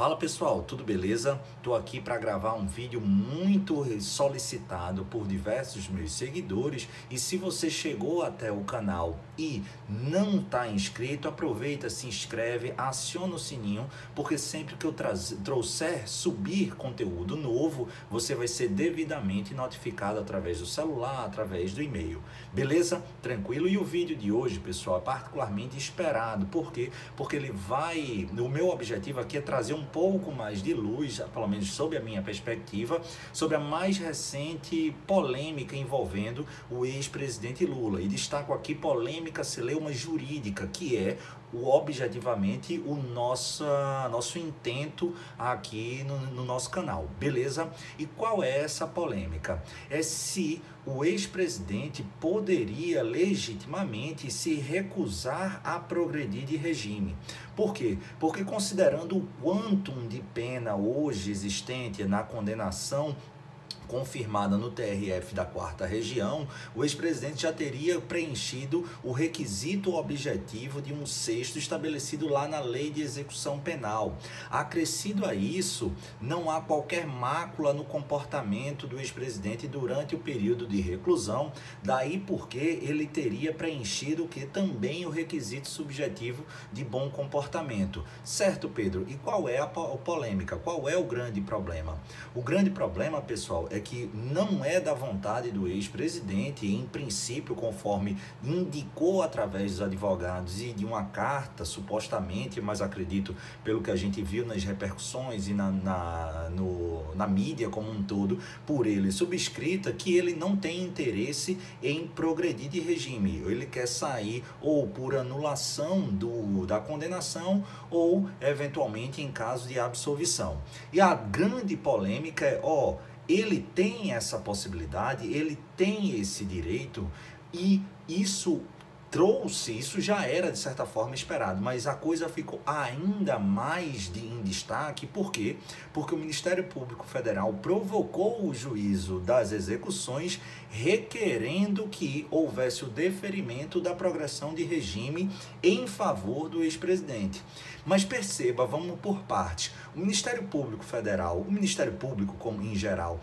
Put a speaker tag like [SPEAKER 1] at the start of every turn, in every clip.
[SPEAKER 1] Fala pessoal, tudo beleza? Tô aqui para gravar um vídeo muito solicitado por diversos meus seguidores e se você chegou até o canal e não está inscrito, aproveita, se inscreve, aciona o sininho, porque sempre que eu subir conteúdo novo, você vai ser devidamente notificado através do celular, através do e-mail. Beleza? Tranquilo? E o vídeo de hoje, pessoal, é particularmente esperado. Por quê? Porque o meu objetivo aqui é trazer um pouco mais de luz, pelo menos sob a minha perspectiva, sobre a mais recente polêmica envolvendo o ex-presidente Lula. E destaco aqui polêmica celeuma jurídica, que é objetivamente o nosso intento aqui no nosso canal, beleza? E qual é essa polêmica? É se o ex-presidente poderia legitimamente se recusar a progredir de regime. Por quê? Porque considerando o quantum de pena hoje existente na condenação confirmada no TRF da 4ª Região, o ex-presidente já teria preenchido o requisito objetivo de um sexto estabelecido lá na Lei de Execução Penal. Acrescido a isso, não há qualquer mácula no comportamento do ex-presidente durante o período de reclusão, daí porque ele teria preenchido também o requisito subjetivo de bom comportamento. Certo, Pedro? E qual é a polêmica? Qual é o grande problema? O grande problema, pessoal, é que não é da vontade do ex-presidente, em princípio, conforme indicou através dos advogados e de uma carta, supostamente, mas acredito pelo que a gente viu nas repercussões e na mídia como um todo, por ele subscrita, que ele não tem interesse em progredir de regime. Ele quer sair ou por anulação da condenação ou, eventualmente, em caso de absolvição. E a grande polêmica é, ele tem essa possibilidade, ele tem esse direito e isso já era de certa forma esperado, mas a coisa ficou ainda mais em destaque, por quê? Porque o Ministério Público Federal provocou o juízo das execuções requerendo que houvesse o deferimento da progressão de regime em favor do ex-presidente. Mas perceba, vamos por partes. O Ministério Público Federal, o Ministério Público como em geral,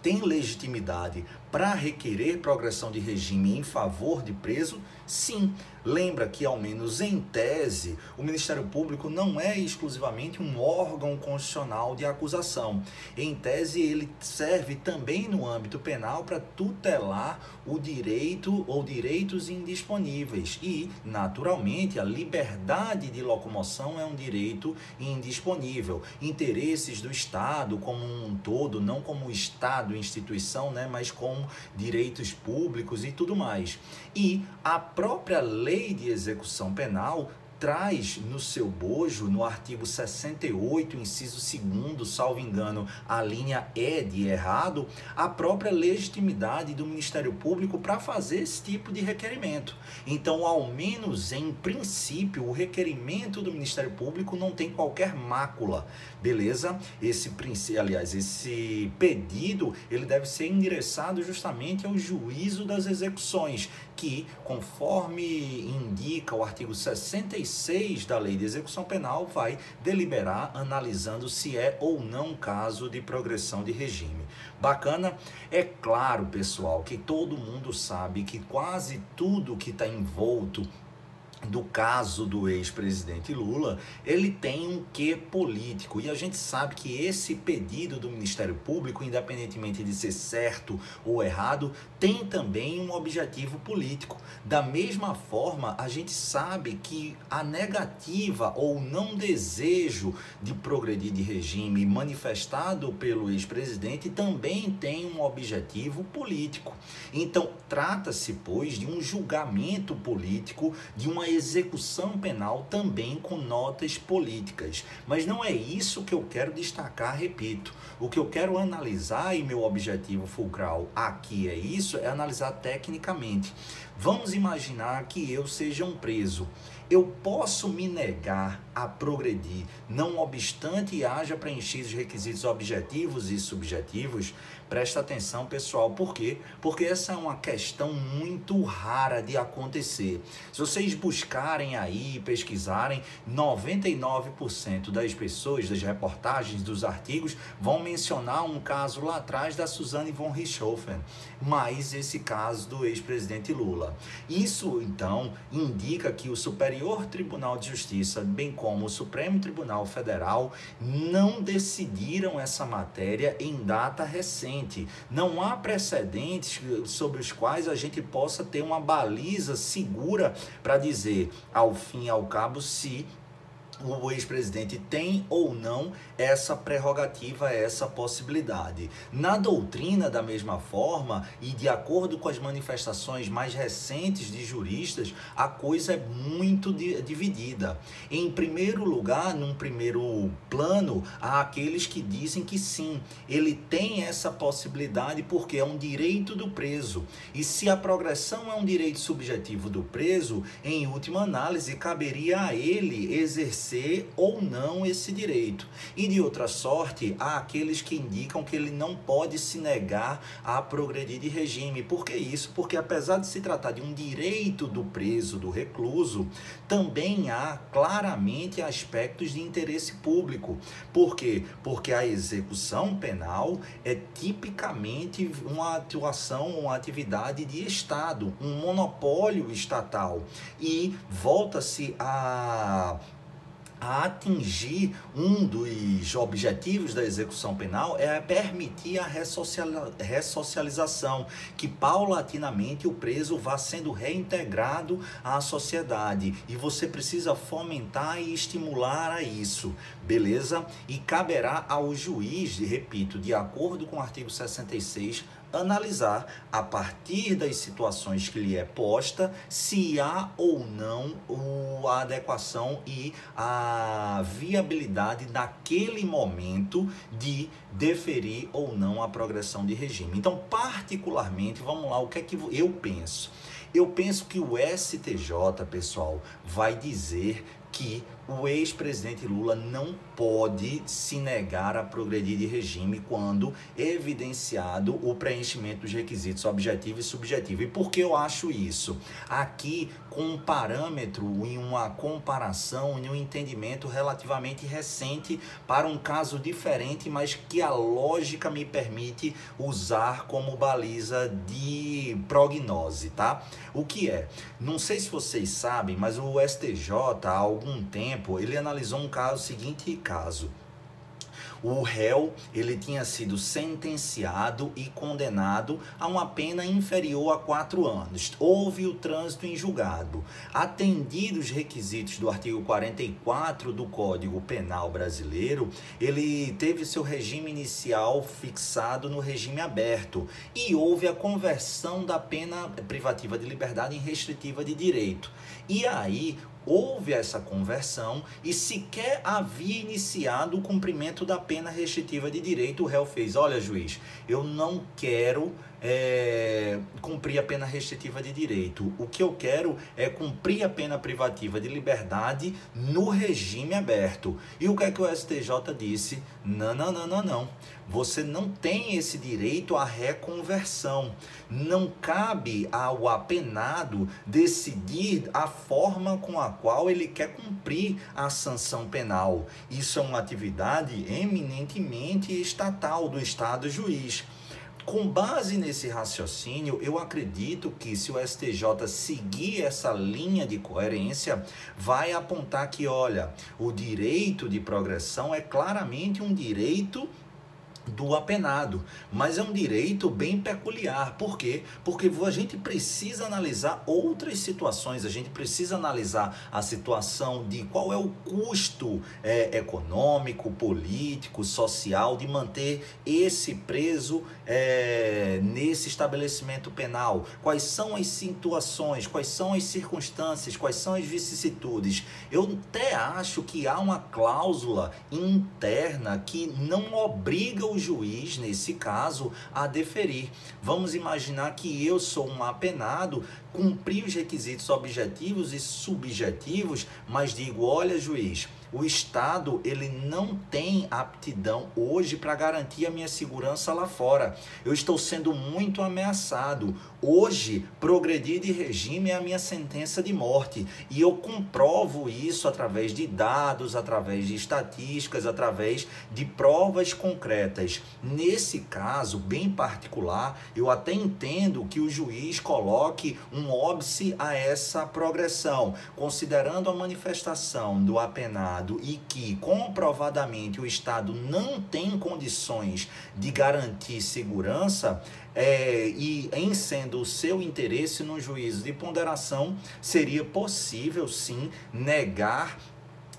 [SPEAKER 1] tem legitimidade para requerer progressão de regime em favor de preso? Sim. Lembra que, ao menos em tese, o Ministério Público não é exclusivamente um órgão constitucional de acusação. Em tese, ele serve também no âmbito penal para tutelar o direito ou direitos indisponíveis. E, naturalmente, a liberdade de locomoção é um direito indisponível. Interesses do Estado como um todo, não como Estado, instituição, mas como direitos públicos e tudo mais. E a própria Lei de Execução Penal traz no seu bojo, no artigo 68, inciso 2º, salvo engano, a linha E de errado, a própria legitimidade do Ministério Público para fazer esse tipo de requerimento. Então, ao menos em princípio, o requerimento do Ministério Público não tem qualquer mácula, beleza? Esse pedido, ele deve ser endereçado justamente ao juízo das execuções, que, conforme indica o artigo 66 da Lei de Execução Penal, vai deliberar analisando se é ou não caso de progressão de regime. Bacana? É claro, pessoal, que todo mundo sabe que quase tudo que está envolto do caso do ex-presidente Lula, ele tem um quê político, e a gente sabe que esse pedido do Ministério Público, independentemente de ser certo ou errado, tem também um objetivo político. Da mesma forma, a gente sabe que a negativa ou não desejo de progredir de regime manifestado pelo ex-presidente também tem um objetivo político. Então, trata-se, pois, de um julgamento político, de uma execução penal também com notas políticas. Mas não é isso que eu quero destacar, repito. O que eu quero analisar, e meu objetivo fulcral aqui é analisar tecnicamente. Vamos imaginar que eu seja um preso. Eu posso me negar a progredir, não obstante haja preenchidos requisitos objetivos e subjetivos? Presta atenção, pessoal. Por quê? Porque essa é uma questão muito rara de acontecer. Se vocês buscarem aí, pesquisarem, 99% das pessoas, das reportagens, dos artigos, vão mencionar um caso lá atrás da Suzane von Richthofen, mas esse caso do ex-presidente Lula. Isso, então, indica que o Superior Tribunal de Justiça, bem como o Supremo Tribunal Federal, não decidiram essa matéria em data recente. Não há precedentes sobre os quais a gente possa ter uma baliza segura para dizer, ao fim e ao cabo, se o ex-presidente tem ou não essa prerrogativa, essa possibilidade. Na doutrina, da mesma forma, e de acordo com as manifestações mais recentes de juristas, a coisa é muito dividida. Em primeiro lugar, num primeiro plano, há aqueles que dizem que sim, ele tem essa possibilidade porque é um direito do preso. E se a progressão é um direito subjetivo do preso, em última análise, caberia a ele exercer ou não esse direito. E de outra sorte, há aqueles que indicam que ele não pode se negar a progredir de regime. Por que isso? Porque apesar de se tratar de um direito do preso, do recluso, também há claramente aspectos de interesse público. Por quê? Porque a execução penal é tipicamente uma atuação, uma atividade de Estado, um monopólio estatal. E volta-se a atingir um dos objetivos da execução penal é permitir a ressocialização, que paulatinamente o preso vá sendo reintegrado à sociedade, e você precisa fomentar e estimular a isso, beleza? E caberá ao juiz, repito, de acordo com o artigo 66, analisar, a partir das situações que lhe é posta, se há ou não a adequação e a viabilidade naquele momento de deferir ou não a progressão de regime. Então, particularmente, vamos lá, o que é que eu penso? Eu penso que o STJ, pessoal, vai dizer que o ex-presidente Lula não pode se negar a progredir de regime quando evidenciado o preenchimento dos requisitos objetivo e subjetivo. E por que eu acho isso? Aqui, com um parâmetro, em uma comparação, em um entendimento relativamente recente para um caso diferente, mas que a lógica me permite usar como baliza de prognose, tá? O que é? Não sei se vocês sabem, mas o STJ, há algum tempo, ele analisou um caso, seguinte caso. O réu, ele tinha sido sentenciado e condenado a uma pena inferior a 4 anos. Houve o trânsito em julgado. Atendidos os requisitos do artigo 44 do Código Penal Brasileiro, ele teve seu regime inicial fixado no regime aberto e houve a conversão da pena privativa de liberdade em restritiva de direito. E aí, houve essa conversão e sequer havia iniciado o cumprimento da pena restritiva de direito. O réu fez: olha, juiz, eu não quero cumprir a pena restritiva de direito. O que eu quero é cumprir a pena privativa de liberdade no regime aberto. E o que é que o STJ disse? Não. Você não tem esse direito à reconversão. Não cabe ao apenado decidir a forma com a qual ele quer cumprir a sanção penal. Isso é uma atividade eminentemente estatal do Estado juiz. Com base nesse raciocínio, eu acredito que se o STJ seguir essa linha de coerência, vai apontar que, olha, o direito de progressão é claramente um direito do apenado, mas é um direito bem peculiar. Por quê? Porque a gente precisa analisar outras situações, a gente precisa analisar a situação de qual é o custo econômico, político, social de manter esse preso nesse estabelecimento penal. Quais são as situações, quais são as circunstâncias, quais são as vicissitudes. Eu até acho que há uma cláusula interna que não obriga o o juiz, nesse caso, a deferir. Vamos imaginar que eu sou um apenado, cumpri os requisitos objetivos e subjetivos, mas digo, olha, juiz, o Estado ele não tem aptidão hoje para garantir a minha segurança lá fora. Eu estou sendo muito ameaçado. Hoje, progredir de regime é a minha sentença de morte. E eu comprovo isso através de dados, através de estatísticas, através de provas concretas. Nesse caso, bem particular, eu até entendo que o juiz coloque um óbice a essa progressão, considerando a manifestação do apenado e que comprovadamente o Estado não tem condições de garantir segurança, e em sendo o seu interesse no juízo de ponderação, seria possível sim negar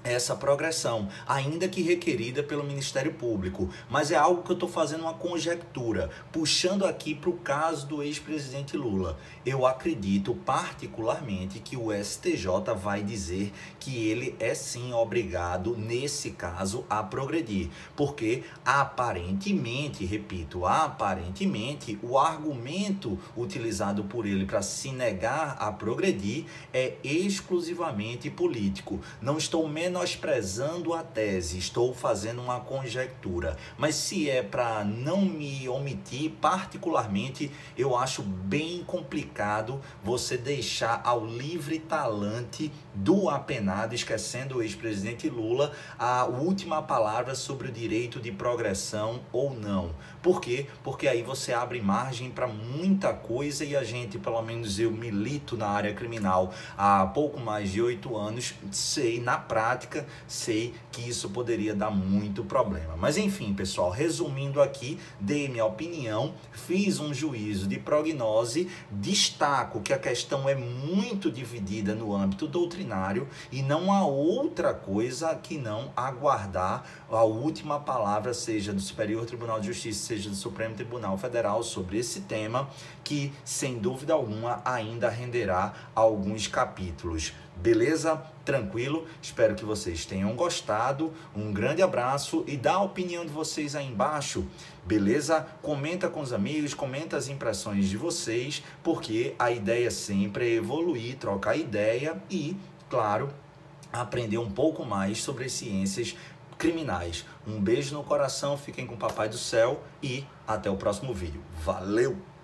[SPEAKER 1] essa progressão, ainda que requerida pelo Ministério Público. Mas é algo que eu estou fazendo uma conjectura, puxando aqui para o caso do ex-presidente Lula. Eu acredito particularmente que o STJ vai dizer que ele é sim obrigado, nesse caso, a progredir. Porque aparentemente, repito, aparentemente, o argumento utilizado por ele para se negar a progredir é exclusivamente político. Não estou menosprezando a tese, estou fazendo uma conjectura, mas se é para não me omitir, particularmente, eu acho bem complicado você deixar ao livre talante do apenado, esquecendo o ex-presidente Lula, a última palavra sobre o direito de progressão ou não. Por quê? Porque aí você abre margem para muita coisa e a gente, pelo menos eu milito na área criminal há pouco mais de 8 anos, sei na prática, sei que isso poderia dar muito problema. Mas enfim, pessoal, resumindo aqui, dei minha opinião, fiz um juízo de prognose, destaco que a questão é muito dividida no âmbito doutrinário e não há outra coisa que não aguardar a última palavra, seja do Superior Tribunal de Justiça, seja do Supremo Tribunal Federal, sobre esse tema, que sem dúvida alguma ainda renderá alguns capítulos. Beleza? Tranquilo? Espero que vocês tenham gostado. Um grande abraço e dá a opinião de vocês aí embaixo. Beleza? Comenta com os amigos, comenta as impressões de vocês, porque a ideia sempre é evoluir, trocar ideia e, claro, aprender um pouco mais sobre as ciências criminais. Um beijo no coração, fiquem com o Papai do Céu e até o próximo vídeo. Valeu!